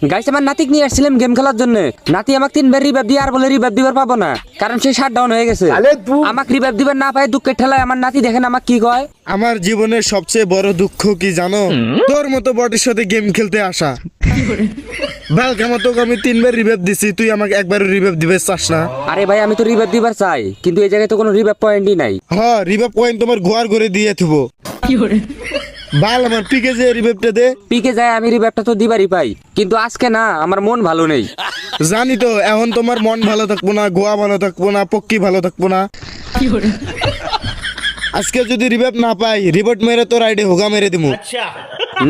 Guys আমার নাতিক নিয়ে আসছিলাম গেম খেলার জন্য। নাতি আমাকে 3 বার রিভাইভ দিয়ে আর বলে রিভাইভ দিবার পাবো না, কারণ সে শাট ডাউন হয়ে গেছে। আমাকে রিভাইভ দিবার না পায় দুঃখের ঠেলায় আমার নাতি দেখেন আমাকে কি কয়। আমার জীবনের সবচেয়ে বড় দুঃখ কি জানো? তোর মতো বটের সাথে গেম খেলতে আসা। বালকামা তোকে আমি 3 বার রিভাইভ দিছি, তুই আমাকে একবারও রিভাইভ দিবে চাস না? আরে ভাই আমি তো রিভাইভ দিবার চাই, কিন্তু এই জায়গায় তো কোনো রিভাইভ পয়েন্টই নাই। হ্যাঁ, রিভাইভ পয়েন্ট তোমার গোয়ার করে দিয়ে থুবো। বাল আমার পিকে যে রিভাইভটা দে। পিকে যায় আমি রিভাইভটা তো দিবারই পাই, কিন্তু আজকে না, আমার মন ভালো নেই। জানি তো, এখন তোমার মন ভালো থাকবো না, গোয়া ভালো থাকবো না, পক্কি ভালো থাকবো না। আজকে যদি রিভাইভ না পাই, রিপোর্ট মেরে তোর আইডি হোগা মেরে দিমু।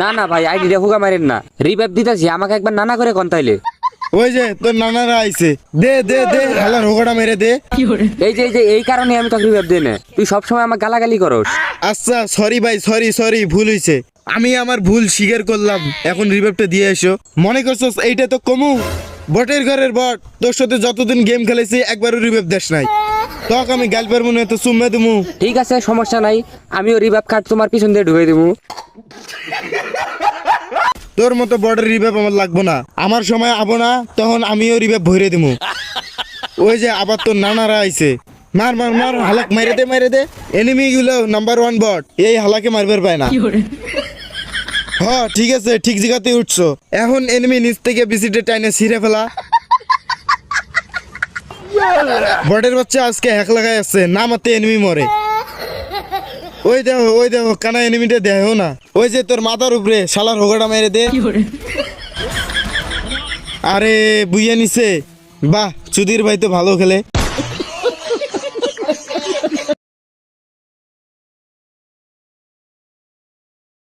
না না ভাই, আইডিটা হুগা মারেন না, রিভাইভ দিতেছি, আমাকে একবার নানা করে কোন তাইলে। ওই যে তোর নানারা আইছে, দে দে দে, হালার হোগাটা মেরে দে। এই যে এই কারণে আমি তোকে রিভাইভ দিই না, তুই সবসময় আমাকে গালাগালি করস। আচ্ছা সরি ভাই, সরি ভুল হয়েছে। আমি আমার ভুল স্বীকার করলাম, এখন রিভাইভটা দিয়ে এসো। মনে করছস এইটা তো কমু? বটের ঘরের বট, তোর সাথে যতদিন গেম খেলেছি একবারও রিভাইভ দেশ নাই। তোকে আমি গাল পারবো না, তো চুম্মা দিমু। ঠিক আছে সমস্যা নাই, আমিও রিভাইভ কার্ড তোমার পিছন দিয়ে ঢুকে দেবো। তোর মতো বটের রিভাইভ আমার লাগবো না, আমার সময় আবো না, তখন আমিও রিভাইভ ভরে দিমু। ওই যে আবার তোর নানারা আইছে, মার মার মার, হালাক মাইরে দে। এনিমি গুলো নাম্বার 1 বট, এই হালাকে মারবার পায় না। হ্যাঁ ঠিক আছে, ঠিক জায়গাতে উঠছো। এখন এনিমি নিচ থেকে বিসিটে টাইনে ছিঁড়ে ফেলা। বটের বাচ্চা আজকে হ্যাক লাগাই আছে, না মারতে এনিমি মরে। ওই দেখো কানা এনিমিটা দেখো না, ওই যে তোর মাথার উপরে শালার হোগাটা মেরে দে। আরে বুইয়া নিছে, বাহ চুদির ভাই তো ভালো খেলে।